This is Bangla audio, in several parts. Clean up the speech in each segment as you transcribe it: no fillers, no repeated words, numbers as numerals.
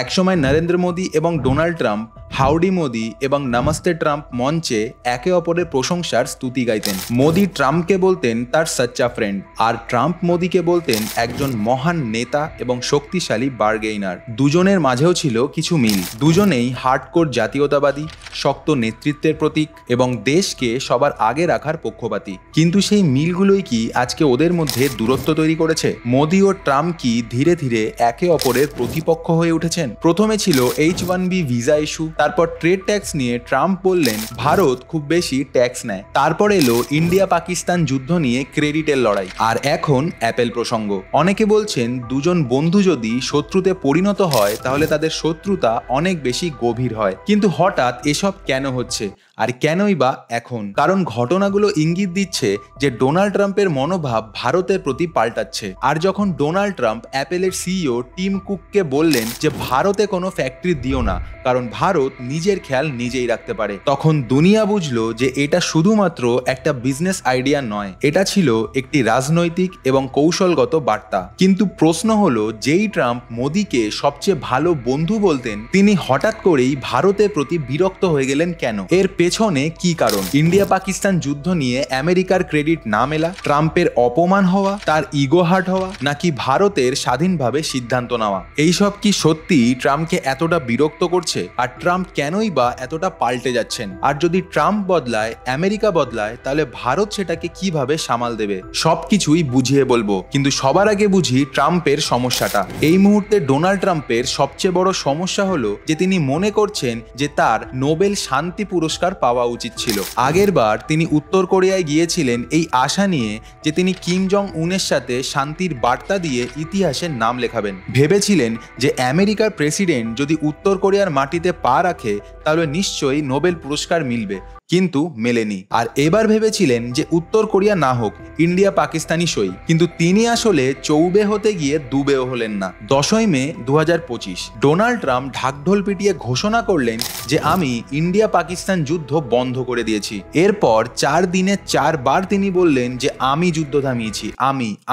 একসময় নরেন্দ্র মোদী এবং ডোনাল্ড ট্রাম্প হাউডি মোদি এবং নমস্তে ট্রাম্প মঞ্চে একে অপরের প্রশংসার স্তুতি গাইতেন। মোদি ট্রাম্পকে বলতেন তার সচ্চা ফ্রেন্ড, আর ট্রাম্প মোদিকে বলতেন একজন মহান নেতা এবং শক্তিশালী বার্গেইনার। দুজনের মাঝেও ছিল কিছু মিল। দুজনেই হার্ডকোর জাতীয়তাবাদী, শক্ত নেতৃত্বের প্রতীক এবং দেশকে সবার আগে রাখার পক্ষপাতী। কিন্তু সেই মিলগুলোই কি আজকে ওদের মধ্যে দূরত্ব তৈরি করেছে? মোদি ও ট্রাম্প কি ধীরে ধীরে একে অপরের প্রতিপক্ষ হয়ে উঠেছেন? প্রথমে ছিল H1B ভিসা ইস্যু, তারপর ট্রেড ট্যাক্স নিয়ে ট্রাম্প বললেন ভারত খুব বেশি ট্যাক্স নেয়। তারপর এলো ইন্ডিয়া পাকিস্তান যুদ্ধ নিয়ে ক্রেডিটের লড়াই, আর এখন অ্যাপেল প্রসঙ্গ। অনেকে বলছেন দুজন বন্ধু যদি শত্রুতে পরিণত হয় তাহলে তাদের শত্রুতা অনেক বেশি গভীর হয়। কিন্তু হঠাৎ এসব কেন হচ্ছে, আর কেনই বা এখন? কারণ ঘটনাগুলো ইঙ্গিত দিচ্ছে যে ডোনাল্ড ট্রাম্পের মনোভাব ভারতের প্রতি পাল্টাচ্ছে। আর যখন ডোনাল্ড ট্রাম্প অ্যাপেলের সিইও টিম কুককে বললেন যে ভারতে কোনো ফ্যাক্টরি দিও না, কারণ ভারত নিজের খেয়াল নিজেই রাখতে পারে, তখন দুনিয়া বুঝলো যে এটা শুধুমাত্র একটা বিজনেস আইডিয়া নয়, এটা ছিল একটি রাজনৈতিক এবং কৌশলগত বার্তা। কিন্তু প্রশ্ন হলো, যেই ট্রাম্প মোদিকে সবচেয়ে ভালো বন্ধু বলতেন, তিনি হঠাৎ করেই ভারতের প্রতি বিরক্ত হয়ে গেলেন কেন? এর পেছনে কি কারণ? ইন্ডিয়া পাকিস্তান যুদ্ধ নিয়ে আমেরিকার ক্রেডিট না মেলা, ট্রাম্পের অপমান হওয়া, তার ইগো হার্ট হওয়া, নাকি ভারতের স্বাধীনভাবে সিদ্ধান্ত নেওয়া? এইসব কি সত্যি ট্রাম্পকে এতটা বিরক্ত করছে? আর ট্রাম্প কেনই বা এতটা পাল্টে যাচ্ছেন? আর যদি ট্রাম্প বদলায়, আমেরিকা বদলায়, তাহলে ভারত সেটাকে কিভাবে সামাল দেবে? সবকিছুই বুঝিয়ে বলবো, কিন্তু সবার আগে বুঝি ট্রাম্পের সমস্যাটা। এই মুহূর্তে ডোনাল্ড ট্রাম্পের সবচেয়ে বড় সমস্যা হলো যে তিনি মনে করছেন যে তার নোবেল শান্তি পুরস্কার পাওয়া উচিত ছিল। আগের বার তিনি উত্তর কোরিয়ায় গিয়েছিলেন এই আশা নিয়ে যে তিনি কিম জং উনের সাথে শান্তির বার্তা দিয়ে ইতিহাসের নাম লেখাবেন। ভেবেছিলেন যে আমেরিকার প্রেসিডেন্ট যদি উত্তর কোরিয়ার মাটিতে পা রাখে তাহলে নিশ্চয়ই নোবেল পুরস্কার মিলবে, কিন্তু মেলেনি। আর এবার ভেবেছিলেন যে উত্তর কোরিয়া না হোক, ইন্ডিয়া পাকিস্তানি সই, কিন্তু তিনি আসলে চৌবে হতে গিয়ে দুবেও হলেন না। 10ই মে 2025 ডোনাল্ড ট্রাম্প ঢাকঢোল পিটিয়ে ঘোষণা করলেন যে আমি ইন্ডিয়া পাকিস্তান যুদ্ধ বন্ধ করে দিয়েছি। এরপর 4 দিনে 4 বার তিনি বললেন যে আমি যুদ্ধ থামিয়েছি,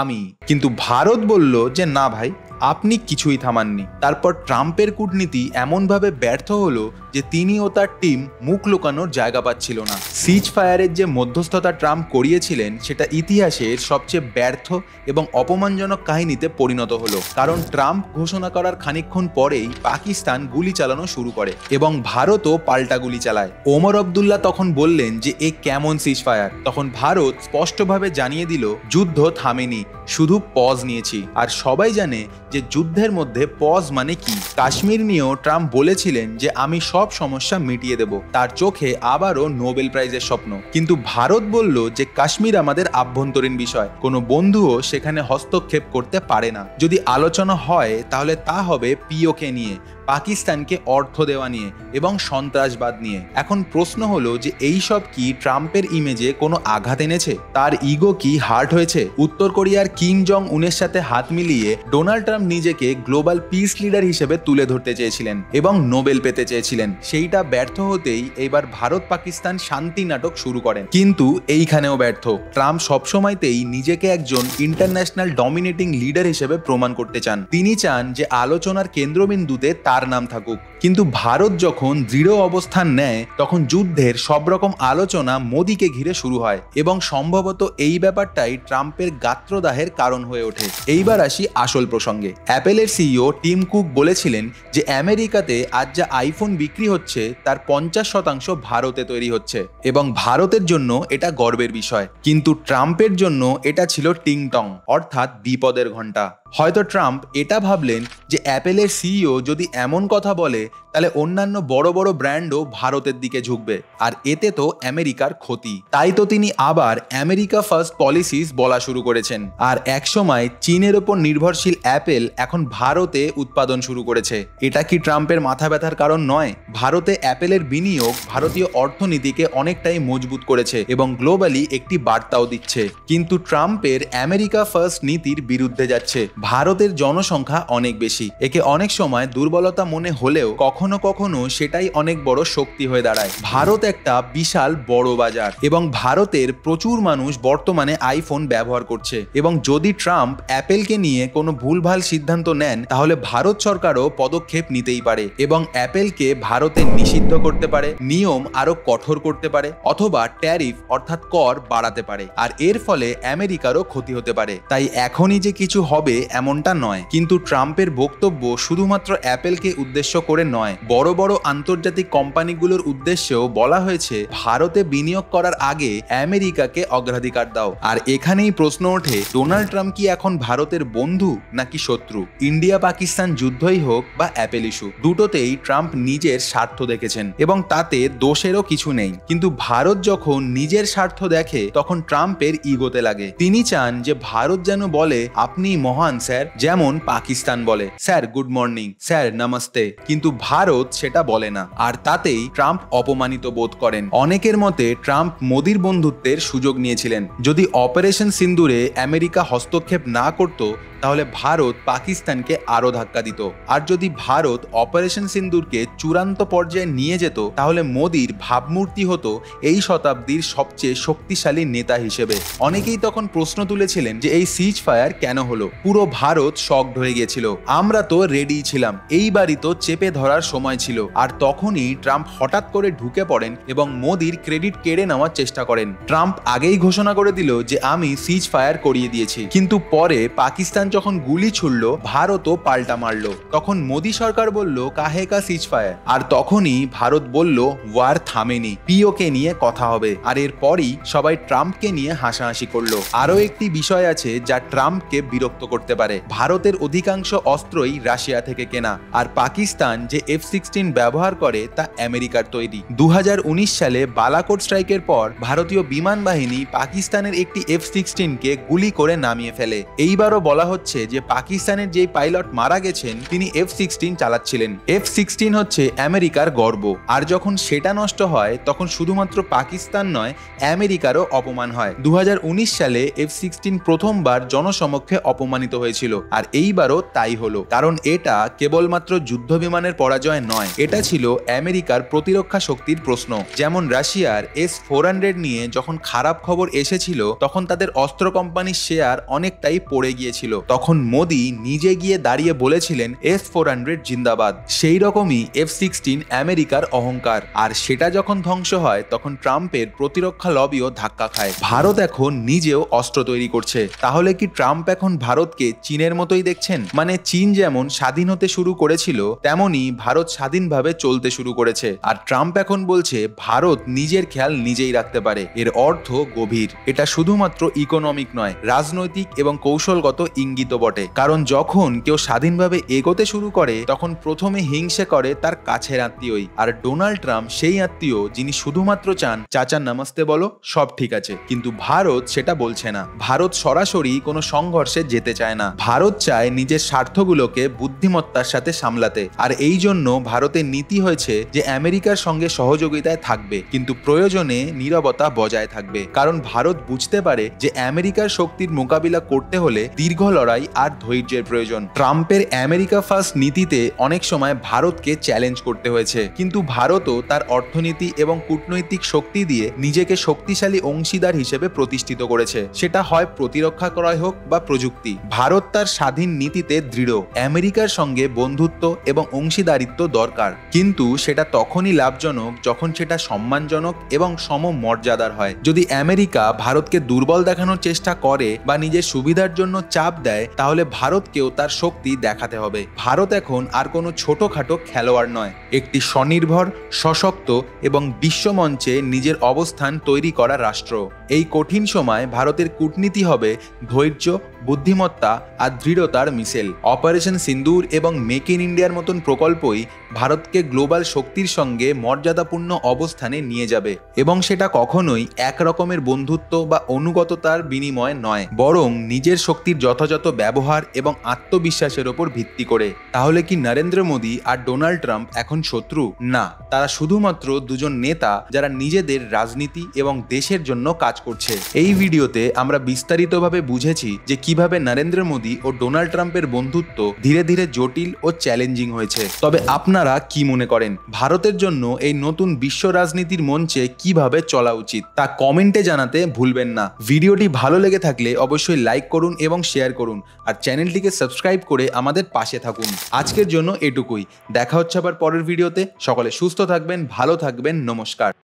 আমি। কিন্তু ভারত বলল যে না ভাই, আপনি কিছুই থামাননি। তারপর ট্রাম্পের কূটনীতি এমনভাবে ব্যর্থ হলো যে তিনি ও তার টিম মুখ লুকানোর জায়গা পাচ্ছিল না। সিজ ফায়ারের যে মধ্যস্থতা ট্রাম্প করিয়েছিলেন সেটা ইতিহাসের সবচেয়ে ব্যর্থ এবং অপমানজনক কাহিনীতে পরিণত হলো, কারণ ট্রাম্প ঘোষণা করার খানিকক্ষণ পরেই পাকিস্তান গুলি চালানো শুরু করে এবং ভারতও পাল্টা গুলি চালায়। ওমর আবদুল্লাহ তখন বললেন যে এ কেমন সিজ ফায়ার? তখন ভারত স্পষ্টভাবে জানিয়ে দিল যুদ্ধ থামেনি, শুধু পজ নিয়েছি। আর সবাই জানে যে যুদ্ধের মধ্যে পজ মানে কি। কাশ্মীর নিয়েও ট্রাম্প বলেছিলেন যে আমি সব সমস্যা মিটিয়ে দেব। তার চোখে আবারও নোবেল প্রাইজের স্বপ্ন। কিন্তু ভারত বলল যে কাশ্মীর আমাদের আভ্যন্তরীণ বিষয়, কোনো বন্ধুও সেখানে হস্তক্ষেপ করতে পারে না। যদি আলোচনা হয় তাহলে তা হবে পিওকে নিয়ে, পাকিস্তানকে অর্থ দেওয়া নিয়ে এবং সন্ত্রাসবাদ নিয়ে। এখন প্রশ্ন হলো যে এই সব কি ট্রাম্পের ইমেজে কোনো আঘাত এনেছে? তার ইগো কি হার্ট হয়েছে? উত্তর কোরিয়ার কিম জং উনের সাথে হাত মিলিয়ে ডোনাল্ড ট্রাম্প নিজেকে গ্লোবাল পিস লিডার হিসেবে তুলে ধরতে চেয়েছিলেন এবং নোবেল পেতে চেয়েছিলেন। সেইটা ব্যর্থ হতেই এবার ভারত পাকিস্তান শান্তি নাটক শুরু করেন, কিন্তু এইখানেও ব্যর্থ। ট্রাম্প সবসময়তেই নিজেকে একজন ইন্টারন্যাশনাল ডমিনেটিং লিডার হিসেবে প্রমাণ করতে চান। তিনি চান যে আলোচনার কেন্দ্রবিন্দুতে তার নাম থাকুক। কিন্তু ভারত যখন দৃঢ় অবস্থান নেয় তখন যুদ্ধের সব রকম আলোচনা মোদিকে ঘিরে শুরু হয় এবং সম্ভবত এই ব্যাপারটাই ট্রাম্পের গাত্রদাহের কারণ হয়ে ওঠে। এইবার আসি আসল প্রসঙ্গে। অ্যাপেলের সিইও টিম কুক বলেছিলেন যে আমেরিকাতে আজ যা আইফোন বিক্রি হচ্ছে তার 50% ভারতে তৈরি হচ্ছে এবং ভারতের জন্য এটা গর্বের বিষয়। কিন্তু ট্রাম্পের জন্য এটা ছিল টিংটং, অর্থাৎ বিপদের ঘন্টা। হয়তো ট্রাম্প এটা ভাবলেন যে অ্যাপেলের সিইও যদি এমন কথা বলে তাহলে অন্যান্য বড় বড় ব্র্যান্ডও ভারতের দিকে ঝুঁকবে, আর এতে তো আমেরিকার ক্ষতি। তাই তো তিনি আবার আমেরিকা ফার্স্ট পলিসিস বলা শুরু করেছেন। আর একসময় চীনের ওপর নির্ভরশীল অ্যাপেল এখন ভারতে উৎপাদন শুরু করেছে। এটা কি ট্রাম্পের মাথা ব্যথার কারণ নয়? ভারতে অ্যাপেলের বিনিয়োগ ভারতীয় অর্থনীতিকে অনেকটাই মজবুত করেছে এবং গ্লোবালি একটি বার্তাও দিচ্ছে। কিন্তু ট্রাম্পের আমেরিকা ফার্স্ট নীতির বিরুদ্ধে যাচ্ছে। ভারতের জনসংখ্যা অনেক বেশি, একে অনেক সময় দুর্বলতা মনে হলেও কখনো কখনো কখনো সেটাই অনেক বড় শক্তি হয়ে দাঁড়ায়। ভারত একটা বিশাল বড় বাজার এবং ভারতের প্রচুর মানুষ বর্তমানে আইফোন ব্যবহার করছে, এবং যদি ট্রাম্প অ্যাপেলকে নিয়ে কোনো ভুলভাল সিদ্ধান্ত নেন তাহলে ভারত সরকারও পদক্ষেপ নিতেই পারে এবং অ্যাপেলকে ভারতে নিষিদ্ধ করতে পারে, নিয়ম আরো কঠোর করতে পারে, অথবা ট্যারিফ অর্থাৎ কর বাড়াতে পারে, আর এর ফলে আমেরিকারও ক্ষতি হতে পারে। তাই এখনই যে কিছু হবে এমনটা নয়, কিন্তু ট্রাম্পের বক্তব্য শুধুমাত্র অ্যাপেলকে উদ্দেশ্য করে নয়, বড় বড় আন্তর্জাতিক কোম্পানিগুলোর উদ্দেশ্যেও বলা হয়েছে ভারতে বিনিয়োগ করার আগে আমেরিকাকে অগ্রাধিকার দাও। আর এখানেই প্রশ্ন ওঠে, ডোনাল্ড ট্রাম্প কি এখন ভারতের বন্ধু নাকি শত্রু? ইন্ডিয়া পাকিস্তান যুদ্ধই হোক বা অ্যাপেল ইস্যু, দুটোতেই ট্রাম্প নিজের স্বার্থ দেখেছেন এবং তাতে দোষেরও কিছু নেই। কিন্তু ভারত যখন নিজের স্বার্থ দেখে তখন ট্রাম্পের ইগোতে লাগে। তিনি চান যে ভারত যেন বলে আপনি মহান স্যার, যেমন পাকিস্তান বলে sir good morning, sir namaste, কিন্তু ভারত সেটা বলে না, আর তাতেই ট্রাম্প অপমানিত বোধ করেন। অনেকের মতে ট্রাম্প মোদির বন্ধুত্বের সুযোগ নিয়েছিলেন। যদি অপারেশন সিন্দুরে আমেরিকা হস্তক্ষেপ না করত তাহলে ভারত পাকিস্তানকে আরো ধাক্কা দিত, আর যদি ভারত অপারেশন সিন্দুরকে চূড়ান্ত পর্যায়ে নিয়ে যেত তাহলে মোদির ভাবমূর্তি হতো এই শতাব্দীর সবচেয়ে শক্তিশালী নেতা হিসেবে। অনেকেই তখন প্রশ্ন তুলেছিলেন যে এই সিজ ফায়ার কেন হলো, পুরো ভারত শকড হয়ে গিয়েছিল, আমরা তো রেডি ছিলাম, এইবারই তো চেপে ধরার সময় ছিল। আর তখনই ট্রাম্প হঠাৎ করে ঢুকে পড়েন এবং মোদির ক্রেডিট কেড়ে নেওয়ার চেষ্টা করেন। ট্রাম্প আগেই ঘোষণা করে দিল যে আমি সিজ ফায়ার করিয়ে দিয়েছি, কিন্তু পরে পাকিস্তান যখন গুলি ছুড়ল ভারতও পাল্টা মারল। তখন মোদি সরকার বলল কাহে কা সিজ ফায়ার, আর তখনই ভারত বলল ওয়ার থামেনি, পিওকে নিয়ে কথা হবে। আর এরপরই সবাই ট্রাম্পকে নিয়ে হাসাহাসি করলো। আরো একটি বিষয় আছে যা ট্রাম্পকে বিরক্ত করতে পারে, ভারতের অধিকাংশ অস্ত্রই রাশিয়া থেকে কেনা, আর পাকিস্তান যে F-16 ব্যবহার করে তা আমেরিকার তৈরি। 2019 সালে বালাকোট স্ট্রাইকের পর ভারতীয় বিমান বাহিনী পাকিস্তানের একটি F-16 কে গুলি করে নামিয়ে ফেলে। এইবারও বলা হচ্ছে যে পাকিস্তানের যে পাইলট মারা গেছেন তিনি F-16 চালাচ্ছিলেন। F-16 হচ্ছে আমেরিকার গর্ব, আর যখন সেটা নষ্ট হয় তখন শুধুমাত্র পাকিস্তান নয় আমেরিকারও অপমান হয়। 2019 সালে F-16 প্রথমবার জনসমক্ষে অপমানিত হয়েছিল, আর এইবারও তাই হলো, কারণ এটা কেবলমাত্র যুদ্ধ বিমানের পরাজয় নয়, এটা ছিল আমেরিকার প্রতিরক্ষা শক্তির প্রশ্ন। যেমন রাশিয়ার S-400 নিয়ে যখন খারাপ খবর এসেছিল তখন তাদের অস্ত্র কোম্পানির শেয়ার অনেকটাই পড়ে গিয়েছিল, তখন মোদি নিজে গিয়ে দাঁড়িয়ে বলেছিলেন S-400 জিন্দাবাদ। সেই রকমই F-16 আমেরিকার অহংকার, আর সেটা যখন ধ্বংস হয় তখন ট্রাম্পের প্রতিরক্ষা লবিও ধাক্কা খায়। ভারত এখন নিজেও অস্ত্র তৈরি করছে, তাহলে কি ট্রাম্প এখন ভারতকে চীনের মতোই দেখছেন? মানে চীন যেমন স্বাধীন হতে শুরু করেছিল তেমনি ভারত স্বাধীনভাবে চলতে শুরু করেছে, আর ট্রাম্প এখন বলছে ভারত নিজের খেয়াল নিজেই রাখতে পারে। এর অর্থ গভীর, এটা শুধুমাত্র ইকোনমিক নয়, রাজনৈতিক এবং কৌশলগত ইঙ্গিত বটে। কারণ যখন কেউ স্বাধীনভাবে এগোতে শুরু করে তখন প্রথমে হিংসে করে তার কাছের আত্মীয়ই, আর ডোনাল্ড ট্রাম্প সেই আত্মীয় যিনি শুধুমাত্র চান চাচা নমস্তে বলো সব ঠিক আছে। কিন্তু ভারত সেটা বলছে না, ভারত সরাসরি কোনো সংঘর্ষে যেতে চায় না, ভারত চায় নিজের স্বার্থগুলোকে বুদ্ধিমত্তার সাথে সামলাতে। আর এই জন্য ভারতের নীতি হয়েছে যে আমেরিকার সঙ্গে সহযোগিতায় থাকবে কিন্তু প্রয়োজনে নীরবতা বজায় থাকবে, কারণ ভারত বুঝতে পারে যে আমেরিকার শক্তির মোকাবিলা করতে হলে দীর্ঘ লড়াই আর ধৈর্যের প্রয়োজন। ট্রাম্পের আমেরিকা ফার্স্ট নীতিতে অনেক সময় ভারতকে চ্যালেঞ্জ করতে হয়েছে, কিন্তু ভারতও তার অর্থনীতি এবং কূটনৈতিক শক্তি দিয়ে নিজেকে শক্তিশালী অংশীদার হিসেবে প্রতিষ্ঠিত করেছে, সেটা হয় প্রতিরক্ষা ক্রয় হোক বা প্রযুক্তি। ভারত তার স্বাধীন নীতিতে দৃঢ়, আমেরিকার সঙ্গে বন্ধুত্ব এবং অংশীদারিত্ব দরকার, কিন্তু সেটা তখনই লাভজনক যখন সেটা সম্মানজনক এবং সমমর্যাদার হয়। যদি আমেরিকা ভারতকে দুর্বল দেখানোর চেষ্টা করে বা নিজের সুবিধার জন্য চাপ দেয় তাহলে ভারতকেও তার শক্তি দেখাতে হবে। ভারত এখন আর কোনো ছোটখাটো খেলোয়াড় নয়, একটি স্বনির্ভর, সশক্ত এবং বিশ্বমঞ্চে নিজের অবস্থান তৈরি করা রাষ্ট্র। এই কঠিন সময় ভারতের কূটনীতি হবে ধৈর্য, বুদ্ধিমত্তা আর দৃঢ়তার মিশেল। অপারেশন সিন্দুর এবং মেক ইন ইন্ডিয়ার মতন প্রকল্পই ভারতকে গ্লোবাল শক্তির সঙ্গে মর্যাদাপূর্ণ অবস্থানে নিয়ে যাবে, এবং সেটা কখনোই এক রকমের বন্ধুত্ব বা অনুগততার বিনিময় নয়, বরং নিজের শক্তির যথাযথ ব্যবহার এবং আত্মবিশ্বাসের ওপর ভিত্তি করে। তাহলে কি নরেন্দ্র মোদী আর ডোনাল্ড ট্রাম্প এখন শত্রু? না, তারা শুধুমাত্র দুজন নেতা যারা নিজেদের রাজনীতি এবং দেশের জন্য কাজ করছে। এই ভিডিওতে আমরা বিস্তারিতভাবে বুঝেছি যে কিভাবে নরেন্দ্র মোদী ও ডোনাল্ড ট্রাম্পের বন্ধুত্ব ধীরে ধীরে জটিল ও চ্যালেঞ্জিং হয়েছে। তবে আপনারা কি মনে করেন, ভারতের জন্য এই নতুন বিশ্ব রাজনীতির মঞ্চে কিভাবে চলা উচিত তা কমেন্টে জানাতে ভুলবেন না। ভিডিওটি ভালো লেগে থাকলে অবশ্যই লাইক করুন এবং শেয়ার করুন, আর চ্যানেলটিকে সাবস্ক্রাইব করে আমাদের পাশে থাকুন। আজকের জন্য এটুকুই, দেখা হচ্ছে আবার পরের ভিডিওতে। সকলে সুস্থ থাকবেন, ভালো থাকবেন, নমস্কার।